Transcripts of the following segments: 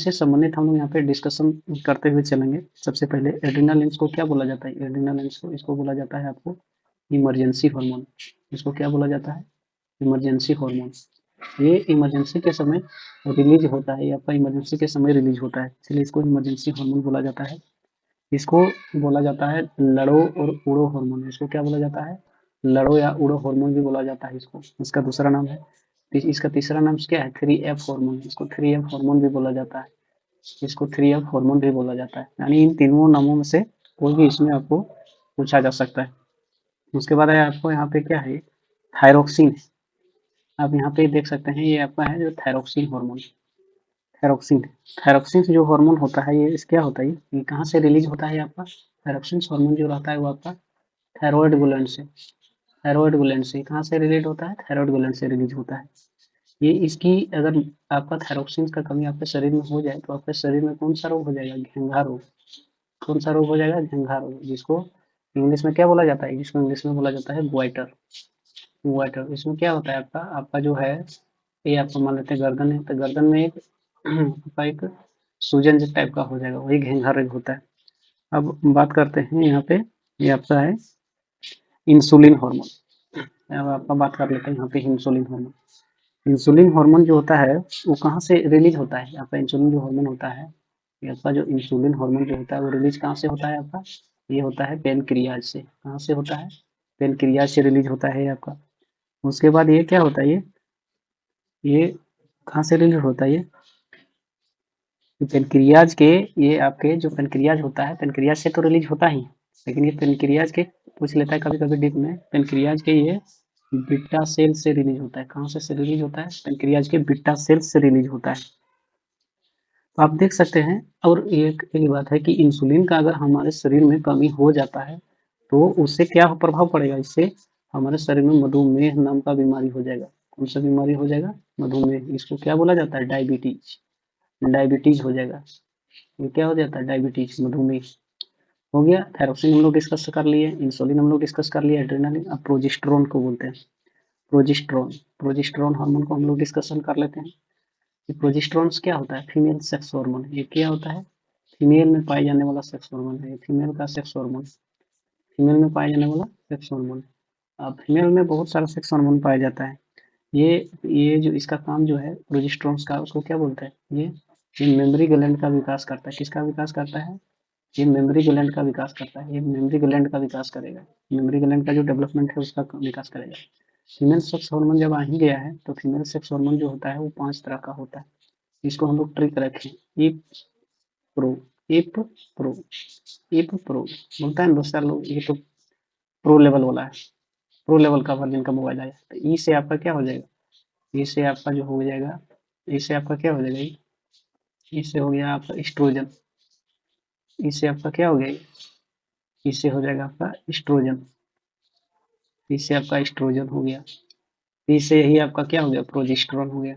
इससे संबंधित हम लोग यहाँ पे डिस्कशन करते हुए चलेंगे। सबसे पहले एड्रेनालिन को क्या बोला जाता है? एड्रेनालिन को इसको बोला जाता है आपको इमरजेंसी हार्मोन। इसको क्या बोला जाता है? Emergency hormone. ये इमरजेंसी के समय रिलीज होता है, ये आपका इमरजेंसी के समय रिलीज होता है, इसलिए इसको इमरजेंसी हार्मोन बोला जाता है। इसको बोला जाता है लड़ो और उड़ो हार्मोन। इसको क्या बोला जाता है? लड़ो या उड़ो हार्मोन भी बोला जाता है इसको। इसका दूसरा नाम है, इसका तीसरा नाम क्या है? 3F hormone. इसको 3F हार्मोन भी बोला जाता है। इसको 3F हार्मोन भी बोला जाता है। यानी इन तीनों नामों में से कोई भी इसमें आपको पूछा जा सकता है। उसके बाद है आपको यहाँ पे क्या है? थायरोक्सिन। आप यहाँ पे देख सकते हैं, ये आपका है जो थायरोक्सिन हार्मोन। थायरोक्सिन, थायरोक्सिन जो हार्मोन होता है ये क्या होता है? ये कहाँ से रिलीज होता है आपका? थायरोक्सिन हार्मोन जो रहता है वो आपका थायराइड ग्लैंड से, थायराइड ग्लैंड से कहाँ से रिलीज होता है? थायराइड ग्लैंड से रिलीज होता है। ये इसकी अगर आपका थायरोक्सिन का कमी आपके शरीर में हो जाए तो आपके शरीर में कौन सा रोग हो जाएगा? घेंघा रोग। कौन सा रोग हो जाएगा? घेंघा रोग, जिसको इंग्लिश में क्या बोला जाता है? जिसको इंग्लिश में बोला जाता है ग्वाइटर। ग्वाइटर इसमें क्या होता है आपका? आपका जो है ये आपको मान लेते हैं गर्दन है, तो गर्दन में एक आपका एक सूजन टाइप का हो जाएगा, वही घेंघा रोग होता है। अब बात करते हैं यहाँ पे, ये आपका है इंसुलिन हार्मोन। अब आपका बात कर लेते हैं यहाँ पे इंसुलिन हार्मोन। इंसुलिन हार्मोन जो होता है वो कहाँ से रिलीज होता है? आपका इंसुलिन जो हार्मोन होता है, ये आपका जो इंसुलिन हार्मोन जो होता है वो रिलीज कहाँ से होता है आपका? ये होता है पेनक्रियाज से। कहाँ से होता है? पेनक्रियाज से रिलीज होता है आपका। उसके बाद ये क्या होता है? ये कहाँ से रिलीज होता है? ये पेनक्रियाज के, ये आपके जो पेनक्रियाज होता है, पेनक्रियाज से तो रिलीज होता ही, लेकिन ये पेनक्रियाज के पूछ लेता है कभी कभी डीप में, पेनक्रियाज के ये बीटा सेल से रिलीज होता है। कहाँ से रिलीज होता है? पेनक्रियाज के बीटा सेल से रिलीज होता है। तो आप देख सकते हैं। और एक बात है कि इंसुलिन का अगर हमारे शरीर में कमी हो जाता है तो उससे क्या प्रभाव पड़ेगा? इससे हमारे शरीर में मधुमेह नाम का बीमारी हो जाएगा। कौन सा बीमारी हो जाएगा? मधुमेह। इसको क्या बोला जाता है? डायबिटीज। डायबिटीज हो जाएगा। ये क्या हो जाता है? डायबिटीज, मधुमेह हो गया। थायरोक्सिन हम लोग डिस्कस कर लिए, इंसुलिन हम लोग डिस्कस कर लिए, एड्रेनालिन। अब प्रोजेस्टेरोन को बोलते हैं, प्रोजेस्टेरोन। प्रोजेस्टेरोन हार्मोन को हम लोग डिस्कशन कर लेते हैं। ये प्रोजेस्टेरोन क्या होता है? Female sex hormone. ये क्या होता है? फीमेल में पाए जाने वाला सेक्स हार्मोन है। फीमेल का सेक्स हार्मोन, फीमेल में पाए जाने वाला सेक्स हार्मोन। अब फीमेल में बहुत सारा सेक्स हार्मोन पाया जाता है। ये ये जो इसका काम जो है प्रोजेस्टेरोन का, उसको क्या बोलते हैं? ये मेमोरी ग्लैंड का विकास करता है। किसका विकास करता है? ये मेमोरी ग्लैंड का विकास करता है। ये मेमोरी ग्लैंड का विकास करेगा। मेमोरी ग्लैंड का जो डेवलपमेंट है उसका विकास करेगा। फीमेल सेक्स हार्मोन जब आ ही गया है तो फीमेल सेक्स हार्मोन जो होता है वो 5 तरह का होता है। इसको हम लोग ट्रिक रखें। इप प्रो, इप प्रो, इप प्रो बोलता है दोस्त लोग, ये तो प्रो लेवल वाला है, प्रो लेवल का वर्जन का मोबाइल आया। तो ई से आपका क्या हो जाएगा? ई से आपका जो हो जाएगा, ई से आपका क्या हो जाएगा? ई से हो गया आपका एस्ट्रोजन। ई से आपका क्या हो गया? ई से हो जाएगा आपका एस्ट्रोजन। ई से आपका एस्ट्रोजन हो गया। ई से ही आपका क्या हो गया? प्रोजेस्टेरोन हो गया।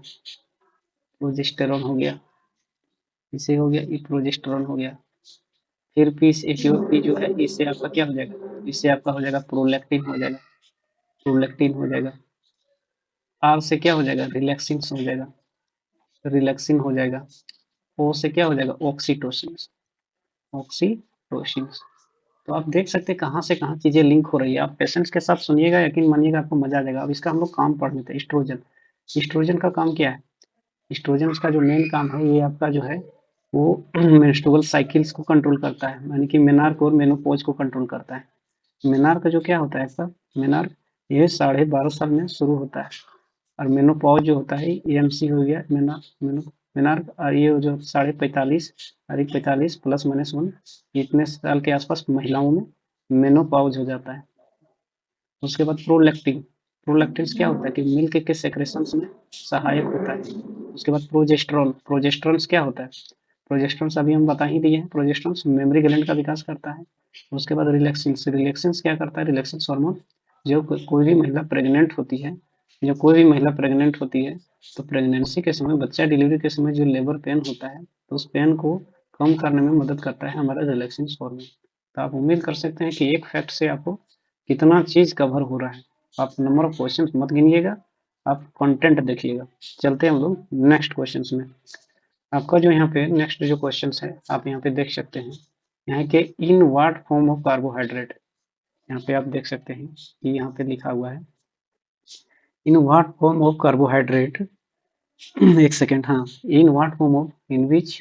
प्रोजेस्टेरोन हो गया, इसे हो गया, ये प्रोजेस्टेरोन हो गया। फिर पी जो है इससे आपका क्या हो जाएगा? इससे आपका हो जाएगा प्रोलैक्टिन हो जाएगा। प्रोलैक्टिन हो जाएगा। आर से क्या हो जाएगा? रिलैक्सिन हो जाएगा। रिलैक्सिन हो जाएगा। ओ से क्या हो जाएगा? ऑक्सीटोसिन। ऑक्सीटोसिन। तो आप देख सकते हैं कहाँ से कहाँ चीजें लिंक हो रही है। आप पेशेंस के साथ सुनिएगा, यकीन मानिएगा आपको मजा आ जाएगा। अब इसका हम लोग काम पढ़ लेते हैं। एस्ट्रोजन, एस्ट्रोजन का काम क्या है? एस्ट्रोजन का जो मेन काम है ये आपका जो है वो मेंस्ट्रुअल साइकिल्स को कंट्रोल करता है, यानी कि मेनार्क और मेनोपॉज को कंट्रोल करता है। मेनार्क जो क्या होता है आपका? मेनार्क ये 12.5 साल में शुरू होता है, और मेनोपॉज जो होता है एएमसी हो गया, मेनार्क। और ये जो 45.5 और 45 प्लस माइनस 1, इतने साल के आसपास महिलाओं में मेनोपॉज हो जाता है। उसके बाद प्रोलैक्टिन, प्रोलैक्टिन क्या होता है कि मिल्क के सेक्रेशन में सहायक होता है। उसके बाद प्रोजेस्टेरोन, प्रोजेस्टेरोन क्या होता है? प्रोजेस्टेरोन अभी हम बता ही दिए हैं। प्रोजेस्टेरोन मेमोरी ग्लैंड का विकास करता है। उसके बाद रिलैक्सिन, रिलैक्सिन क्या करता है? रिलैक्सिन हार्मोन जो कोई भी महिला प्रेग्नेंट होती है, जो कोई भी महिला प्रेग्नेंट होती है तो प्रेगनेंसी के समय, बच्चा डिलीवरी के समय जो लेबर पेन होता है तो उस पेन को कम करने में मदद करता है हमारा रिलैक्सिन हार्मोन। तो आप उम्मीद कर सकते हैं कि एक फैक्ट से आपको कितना चीज कवर हो रहा है। आप नंबर ऑफ क्वेश्चन मत गिनिएगा, आप कंटेंट देखिएगा। चलते हैं हम लोग नेक्स्ट क्वेश्चन में। आपका जो यहाँ पे नेक्स्ट जो क्वेश्चन है आप यहाँ पे देख सकते हैं, यहाँ के इन व्हाट फॉर्म ऑफ कार्बोहाइड्रेट, यहाँ पे आप देख सकते हैं कि यहाँ पे लिखा हुआ है in what form of carbohydrate एक सेकेंड, हाँ, in what form of, in which,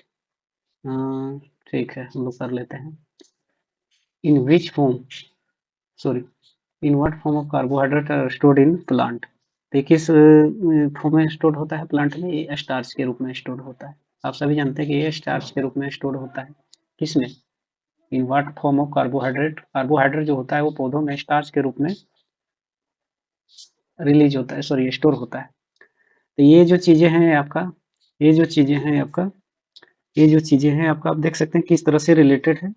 ठीक है हम लोग कर लेते हैं, in which form, sorry, in what form of carbohydrate are stored in plant. तो किस फॉर्म में स्टोर होता है प्लांट में, ये स्टार्च के रूप में स्टोर होता है। आप सभी जानते हैं कि ये स्टार्च के रूप में स्टोर होता है, किसमें, इन what form of carbohydrate, carbohydrate जो होता है वो पौधों में स्टार्च के रूप में रिलीज होता है, सॉरी स्टोर होता है। तो ये जो चीजें हैं आपका, ये जो चीजें हैं आपका, ये जो चीजें हैं आपका, आप देख सकते हैं किस तरह से रिलेटेड है।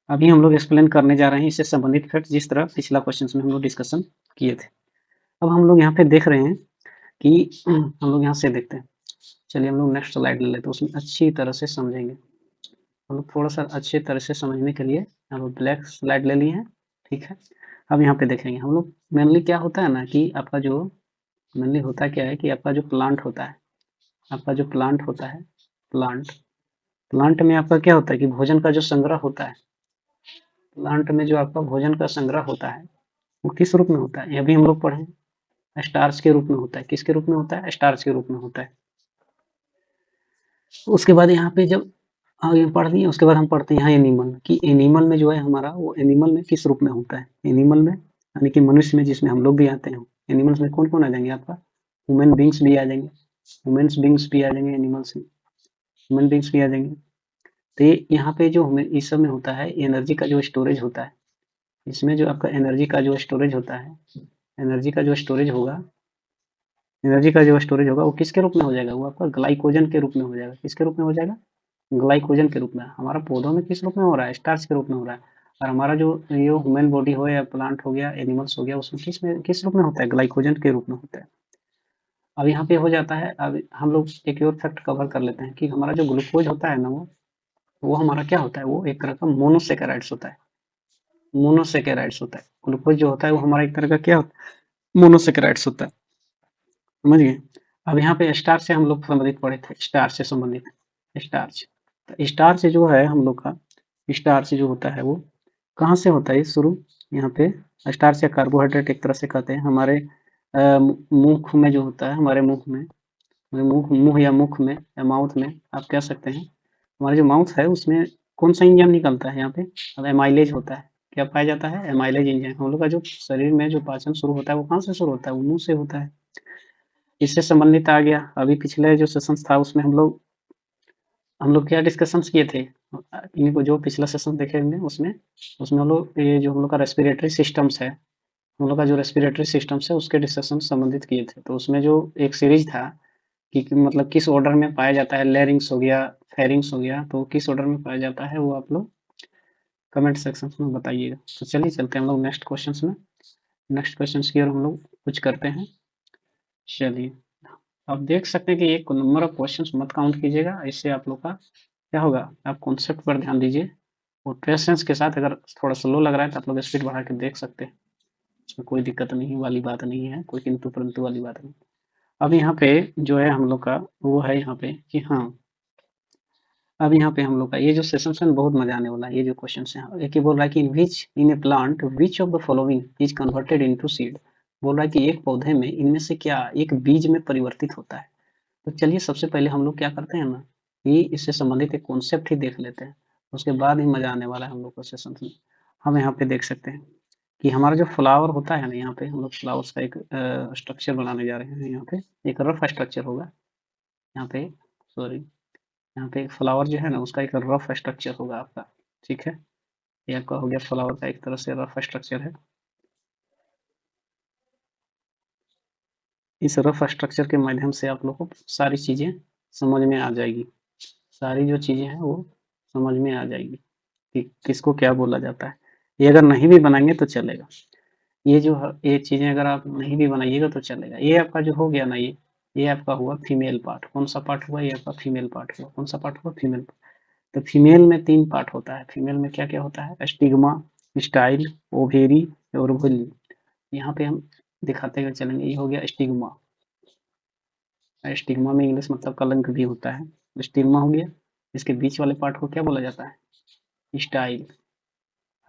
अभी हम लोग एक्सप्लेन करने जा रहे हैं इससे संबंधित फैक्ट, जिस तरह पिछला क्वेश्चन में हम लोग डिस्कशन किए थे। अब हम लोग यहाँ पे देख रहे हैं कि हम लोग यहाँ से देखते हैं, चलिए हम लोग नेक्स्ट स्लाइड ले लेते हैं, उसमें अच्छी तरह से समझेंगे। हम लोग थोड़ा सा अच्छी तरह से समझने के लिए हम लोग ब्लैक स्लाइड ले लिए हैं, ठीक है। अब यहाँ पे देखेंगे हम लोग, मेनली क्या होता है ना कि आपका जो मेनली होता क्या है कि आपका जो प्लांट होता है, आपका जो प्लांट होता है, प्लांट, प्लांट में आपका क्या होता है कि भोजन का जो संग्रह होता है, प्लांट में जो आपका भोजन का संग्रह होता है वो किस रूप में होता है, ये भी हम लोग पढ़े, स्टार्च के रूप में होता है। किसके रूप में होता है, स्टार्च के रूप में होता है। उसके बाद यहाँ पे जब आगे पढ़ लिए, उसके बाद हम पढ़ते हैं यहाँ एनिमल, कि एनिमल में जो है हमारा, वो एनिमल में किस रूप में होता है, एनिमल में यानी कि मनुष्य में, जिसमें हम लोग भी आते हैं। एनिमल्स में कौन कौन आ जाएंगे आपका, ह्यूमन बींग्स भी आ जाएंगे, ह्यूमन बींग्स भी आ जाएंगे एनिमल्स में, ह्यूमन बींग्स भी आ जाएंगे। तो ये यहाँ पे जो हमें इस सब में होता है, एनर्जी का जो स्टोरेज होता है, इसमें जो आपका एनर्जी का जो स्टोरेज होता है, एनर्जी का जो स्टोरेज होगा, एनर्जी का जो स्टोरेज होगा वो किसके रूप में हो जाएगा, वो आपका ग्लाइकोजन के रूप में हो जाएगा। किसके रूप में हो जाएगा, ग्लाइकोजन के रूप में। हमारा पौधों में किस रूप में हो रहा है, स्टार्च के रूप में हो रहा है। और हमारा जो ये ह्यूमन बॉडी हो या प्लांट हो गया, एनिमल्स हो गया, उसमें किस रूप में होता है, ग्लाइकोजन के रूप में होता है। अब यहाँ पे हो जाता है, अब हम लोग एक और फैक्ट कवर कर लेते हैं कि हमारा जो ग्लूकोज होता है ना, वो हमारा क्या होता है, वो एक तरह का मोनोसेकेराइड्स होता है, मोनोसेकेराइड्स होता है। ग्लूकोज जो होता है वो हमारा एक तरह का क्या होता है, मोनोसेकेराइड्स होता है, समझ गए। अब यहाँ पे स्टार्च से हम लोग संबंधित पढ़े थे, स्टार्च से संबंधित, स्टार्च, तो स्टार्च जो है हम लोग का, स्टार्च जो होता है वो कहाँ से होता है शुरू, यहाँ पे स्टार्च या कार्बोहाइड्रेट एक तरह से कहते हैं, हमारे मुख में जो होता है, हमारे मुख में, मुंह या मुख में या माउथ में आप कह सकते हैं, हमारा जो माउथ है उसमें कौन सा इंजाइम निकलता है यहाँ पे, अब एमाइलेज होता है। क्या पाया जाता है, एमाइलेज इंजाइम। हम लोग का जो शरीर में जो पाचन शुरू होता है वो कहाँ से शुरू होता है, वो मुंह से होता है। इससे संबंधित आ गया, अभी पिछले जो सेशन था उसमें हम लोग क्या डिस्कशंस किए थे, इनको जो पिछला सेशन देखे होंगे उसमें, उसमें हम लोग ये जो हम लोग का रेस्पिरेटरी सिस्टम्स है, हम लोग का जो रेस्पिरेटरी सिस्टम्स है उसके डिस्कशन संबंधित किए थे। तो उसमें जो एक सीरीज था कि मतलब किस ऑर्डर में पाया जाता है, लेरिंग्स हो गया, फेरिंग्स हो गया, तो किस ऑर्डर में पाया जाता है वो आप लोग कमेंट सेक्शन में बताइएगा। तो चलिए चलते हैं हम लोग नेक्स्ट क्वेश्चन में, नेक्स्ट क्वेश्चन की ओर हम लोग कुछ करते हैं। चलिए आप देख सकते हैं कि एक नंबर ऑफ क्वेश्चंस मत काउंट कीजिएगा, इससे आप लोग का क्या होगा, आप कॉन्सेप्ट पर ध्यान दीजिए और पेशेंस के साथ, अगर थोड़ा स्लो लग रहा है तो आप लोग स्पीड बढ़ा के देख सकते हैं, उसमें कोई दिक्कत नहीं वाली बात नहीं है, कोई किंतु परंतु वाली बात नहीं। अब यहाँ पे जो है हम लोग का वो है यहाँ पे कि हाँ, अब यहाँ पे हम लोग का ये जो सेशन है बहुत मजा आने वाला है। ये जो क्वेश्चन है, एक ही बोल रहा है कि in a plant which of the following is converted into seed, बोल रहा है कि एक पौधे में इनमें से क्या एक बीज में परिवर्तित होता है। तो चलिए सबसे पहले हम लोग क्या करते हैं ना कि इससे संबंधित एक कॉन्सेप्ट ही देख लेते हैं, उसके बाद ही मजा आने वाला है हम लोग को सेशन में। हम यहाँ पे देख सकते हैं कि हमारा जो फ्लावर होता है ना, यहाँ पे हम लोग फ्लावर्स का एक स्ट्रक्चर बनाने जा रहे हैं। यहाँ पे एक रफ स्ट्रक्चर होगा, यहाँ पे सॉरी, यहाँ पे एक फ्लावर जो है ना उसका एक रफ स्ट्रक्चर होगा आपका, ठीक है। ये आपका हो गया फ्लावर का एक तरह से रफ स्ट्रक्चर है। इस रफ स्ट्रक्चर के माध्यम से आप लोग को सारी चीजें समझ में आ जाएगी, सारी जो चीजें हैं वो समझ में आ जाएगी कि किसको क्या बोला जाता है। ये अगर नहीं भी बनाएंगे तो चलेगा, ये चीजें अगर आप नहीं भी बनाइएगा तो चलेगा। ये आपका जो हो गया ना, ये आपका हुआ फीमेल पार्ट। कौन सा पार्ट हुआ, ये आपका फीमेल पार्ट हुआ। कौन सा पार्ट हुआ, फीमेल। तो फीमेल में 3 पार्ट होता है। फीमेल में क्या-क्या होता है, स्टिग्मा, स्टाइल, ओवेरी और ओवरी। यहाँ पे हम दिखाते हुए चलेंगे। ये हो गया स्टिग्मा। स्टिग्मा में इंग्लिश मतलब कलंक भी होता है, स्टिग्मा हो गया, इसके बीच वाले पार्ट को क्या बोला जाता है, स्टाइल।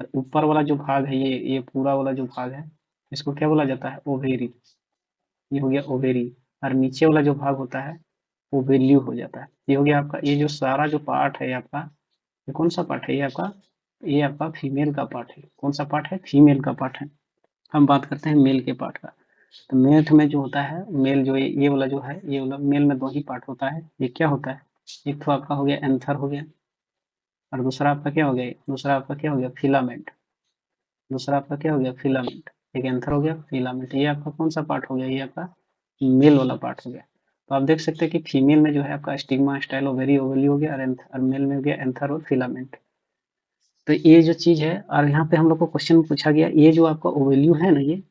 और ऊपर वाला जो भाग है, ये पूरा वाला जो भाग है, इसको क्या बोला जाता है, ओवेरी। ये हो गया ओवेरी। और नीचे वाला जो भाग होता है वो वेल्यू हो जाता है। ये हो गया आपका, ये जो सारा जो पार्ट है आपका, ये कौन सा पार्ट है, ये आपका फीमेल का पार्ट है। कौन सा पार्ट है, फीमेल का पार्ट है। हम बात करते हैं मेल के पार्ट का। तो मेल में जो होता है, मेल जो ये वाला जो है, ये वाला मेल में दो ही पार्ट होता है। ये क्या होता है, एक तो आपका हो गया एंथर हो गया, और दूसरा आपका क्या हो गया, दूसरा आपका क्या हो गया, फिलामेंट। दूसरा आपका क्या हो गया, फिलामेंट। एक एंथर हो गया, फिलामेंट। ये आपका कौन सा पार्ट हो गया, ये आपका मेल वाला पार्ट हो गया। तो आप देख सकते हैं कि फीमेल में जो है आपका स्टिग्मा, स्टाइल, ओवेरी, ओवली हो गया, और मेल में हो गया एंथर और फिलामेंट। तो ये जो चीज है, और यहाँ पे हम लोग को क्वेश्चन में पूछा गया, ये जो आपका ओवल्यू है ना, ये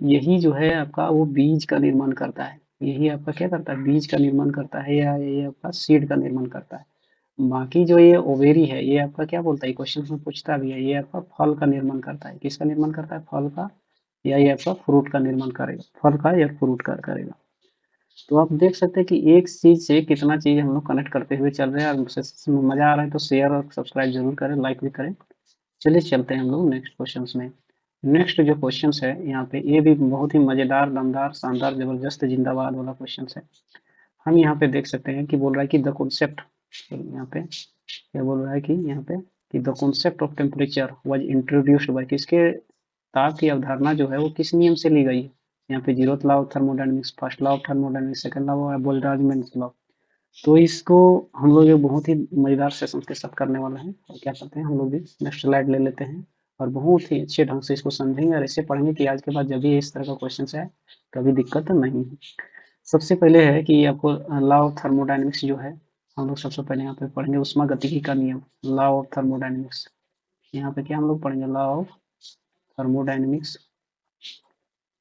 यही जो है आपका वो बीज का निर्माण करता है। यही आपका क्या करता है, बीज का निर्माण करता है, या ये आपका सीड का निर्माण करता है। बाकी जो ये ओवेरी है, ये आपका क्या बोलता है, क्वेश्चन में पूछता भी है, ये आपका फल का निर्माण करता है। किसका निर्माण करता है, फल का, या ये आपका फ्रूट का निर्माण करेगा, फल का या फ्रूट का करेगा। तो आप देख सकते हैं कि एक चीज से कितना चीज हम लोग कनेक्ट करते हुए चल रहे हैं। और मजा आ रहा है तो शेयर और सब्सक्राइब जरूर करें, लाइक भी करें। चलिए चलते हैं हम लोग नेक्स्ट क्वेश्चन में। नेक्स्ट जो क्वेश्चन है यहाँ पे, ये भी बहुत ही मजेदार, दमदार, शानदार, जबरदस्त, जिंदाबाद वाला क्वेश्चन है। हम यहाँ पे देख सकते हैं कि बोल रहा है कि द कॉन्सेप्ट, यहाँ पे क्या बोल रहा है कि यहाँ पे कि the concept of temperature was introduced by, किसके, ताप की अवधारणा जो है वो किस नियम से ली गई है। यहाँ पे zeroth law of thermodynamics, first law of thermodynamics, second law of Boltzmann law. तो इसको हम लोग एक बहुत ही मजेदार सेशन के साथ करने वाले हैं। और क्या करते हैं, हम लोग भी नेक्स्ट स्लाइड ले लेते हैं और बहुत ही अच्छे ढंग से इसको समझेंगे और ऐसे पढ़ेंगे कि आज के बाद जब भी इस तरह का क्वेश्चन है कभी दिक्कत नहीं है। सबसे पहले है कि आपको लॉ ऑफ थर्मोडायनेमिक्स जो है, हम लोग सबसे पहले यहाँ पे पढ़ेंगे उष्मागतिकी का नियम, लॉ ऑफ थर्मोडायनेमिक्स। यहाँ पे क्या हम लोग पढ़ेंगे, लॉ ऑफ थर्मोडायनेमिक्स,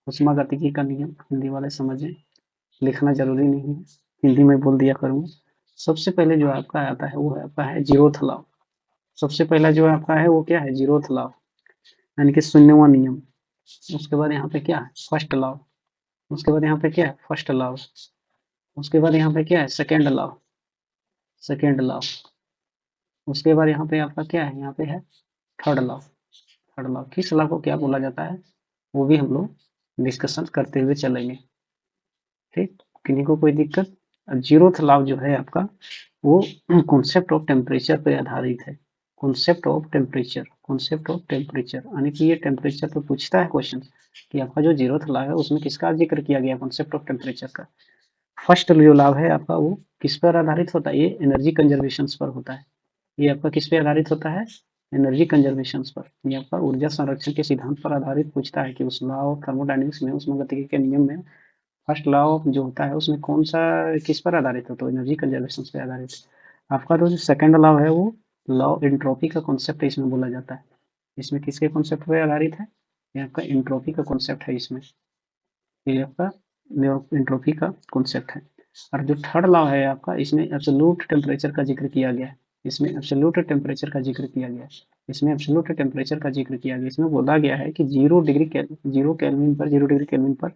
उष्मागतिकी का नियम। हिंदी वाले समझें, लिखना जरूरी नहीं है, हिंदी में बोल दिया करूँगा। सबसे पहले जो आपका आता है वो है आपका है जीरोथ लॉ। सबसे पहला जो आपका है वो क्या है, जीरोथ लॉ, यानी कि शून्यवां नियम। उसके बाद यहाँ पे क्या है, फर्स्ट लॉ। उसके बाद यहाँ पे क्या है, फर्स्ट लॉ। उसके बाद यहाँ पे क्या है, सेकेंड लॉ, सेकेंड लॉ। उसके बाद यहाँ पे आपका क्या है, यहाँ पे है थर्ड लॉ। थर्ड लॉ, किस लॉ को क्या बोला जाता है वो भी हम लोग डिस्कशन करते हुए चलेंगे। ठीक, किन्हीं को कोई दिक्कत। जीरोथ लॉ जो है आपका वो कॉन्सेप्ट ऑफ टेम्परेचर पे आधारित है। Concept of temperature, concept of temperature, यानी कि ये टेम्परेचर पे पूछता है क्वेश्चन कि आपका जो जीरोथ लॉ है उसमें किसका जिक्र किया गया, कॉन्सेप्ट ऑफ टेम्परेचर का। फर्स्ट जो लॉ है आपका वो किस पर आधारित होता है, ये एनर्जी कंजर्वेशन पर होता है। ये आपका किस पे आधारित होता है, एनर्जी कंजर्वेशन पर। ये आपका ऊर्जा संरक्षण के सिद्धांत पर आधारित पूछता है कि उस लॉ ऑफ थर्मोडायनेमिक्स में, उष्मागतिकी के नियम में फर्स्ट लॉ जो होता है उसमें कौन सा, किस पर आधारित है, तो एनर्जी कंजर्वेशन पे आधारित है। आपका जो सेकंड लॉ है वो लॉ एंट्रोपी का कॉन्सेप्ट इसमें बोला जाता है। इसमें किसके कॉन्सेप्ट पे आधारित है, ये आपका एंट्रोपी का कॉन्सेप्ट है इसमें। ये आपका एंट्रोपी का कॉन्सेप्ट है। और जो थर्ड लॉ है आपका, इसमें एब्सोल्यूट टेम्परेचर का जिक्र किया गया है। इसमें एब्सोल्यूट टेम्परेचर का जिक्र किया गया है। इसमें एब्सोल्यूट टेम्परेचर का जिक्र किया गया, इसमें बोला गया है कि जीरो डिग्री केल्विन पर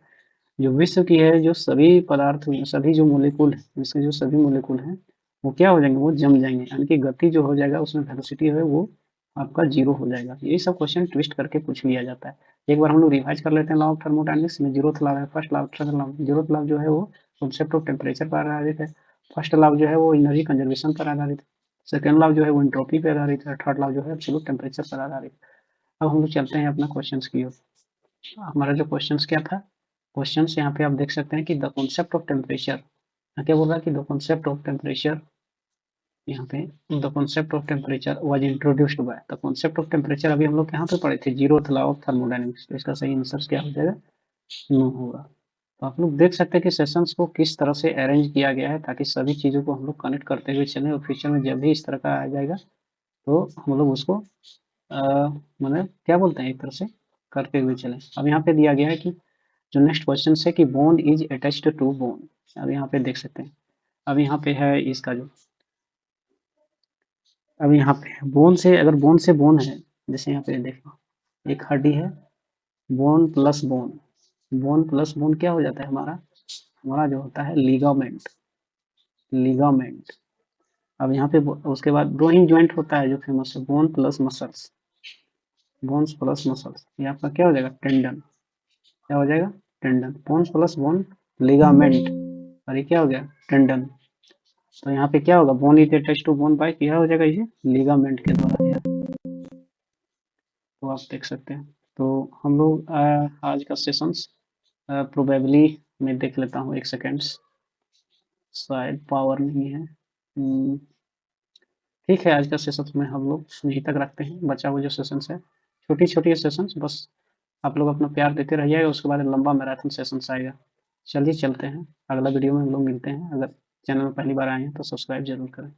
जो विश्व की है, जो सभी पदार्थ, सभी जो मोलिकुल है, इसके जो सभी मोलिकुल हैं वो क्या हो जाएंगे, वो जम जाएंगे, यानी कि गति जो हो जाएगा उसमें वेलोसिटी है वो आपका जीरो हो जाएगा। यही सब क्वेश्चन ट्विस्ट करके पूछ लिया जाता है। एक बार हम लोग रिवाइज कर लेते हैं। लॉ ऑफ थर्मोडायनेमिक्स में जीरोथ लॉ है, first law, second law. Zeroth law जो है वो कॉन्सेप्ट ऑफ टेम्परेचर पर आधारित है। फर्स्ट लॉ जो है वो एनर्जी कंजर्वेशन पर आधारित है। सेकंड लॉ जो है वो एंट्रोपी पर आधारित है। थर्ड लॉ जो है एब्सोल्यूट टेम्परेचर पर आधारित है। अब हम लोग चलते हैं अपना क्वेश्चन की ओर। हमारा जो क्वेश्चन क्या था, क्वेश्चन यहाँ पे आप देख सकते हैं कि द कॉन्सेप्ट ऑफ टेम्परेचर, क्या बोल रहा है कि द कॉन्सेप्ट ऑफ टेम्परेचर, यहाँ पे the concept of temperature was introduced by. The concept of temperature अभी हम लोग यहाँ पे पढ़े थे, जीरोथ लॉ ऑफ थर्मोडायनेमिक्स। तो इसका सही आंसर क्या हो जाएगा, नो होगा। तो आप लोग देख सकते हैं कि सेशंस को किस तरह से अरेंज किया गया है ताकि सभी चीज़ों को हम लोग कनेक्ट करते हुए चलें, और फ्यूचर में जब भी इस तरह का आ जाएगा तो हम लोग उसको मतलब क्या बोलते हैं, एक तरह से करते हुए चलें। अब यहाँ पे दिया गया है कि जो नेक्स्ट क्वेश्चन है कि bond is attached to bone. अब यहाँ पे देख सकते हैं, अब यहाँ पे है इसका जो, अब यहाँ पे बोन से, अगर बोन से बोन है, जैसे यहाँ पे देखो एक हड्डी है, bone plus bone, bone plus bone क्या हो जाता है हमारा, हमारा जो होता है लिगामेंट, लिगामेंट। अब यहाँ पे उसके बाद दो ही ज्वाइंट होता है जो फेमस है, bone plus muscles, bones plus muscles, ये आपका क्या हो जाएगा, टेंडन। क्या हो जाएगा, tendon. Bones plus bone, ligament, और ये क्या हो गया, टेंडन। तो यहाँ पे क्या होगा, bone is attached to bone by, क्या हो जाएगा ये, लिगामेंट के द्वारा यार। तो आप देख सकते हैं। तो हम लोग आज का सेशंस प्रोबेबली मैं देख लेता हूँ, एक सेकेंड्स, शायद पावर नहीं है। ठीक है, आज का सेशन में हम लोग यहीं तक रखते हैं, बचा हुआ जो सेशंस है छोटी छोटी सेशंस, बस आप लोग अपना प्यार देते रहिएगा, उसके बाद लंबा मैराथन सेशंस आएगा। चलिए चलते हैं, अगला वीडियो में हम लोग मिलते हैं। अगर चैनल में पहली बार आए हैं तो सब्सक्राइब जरूर करें।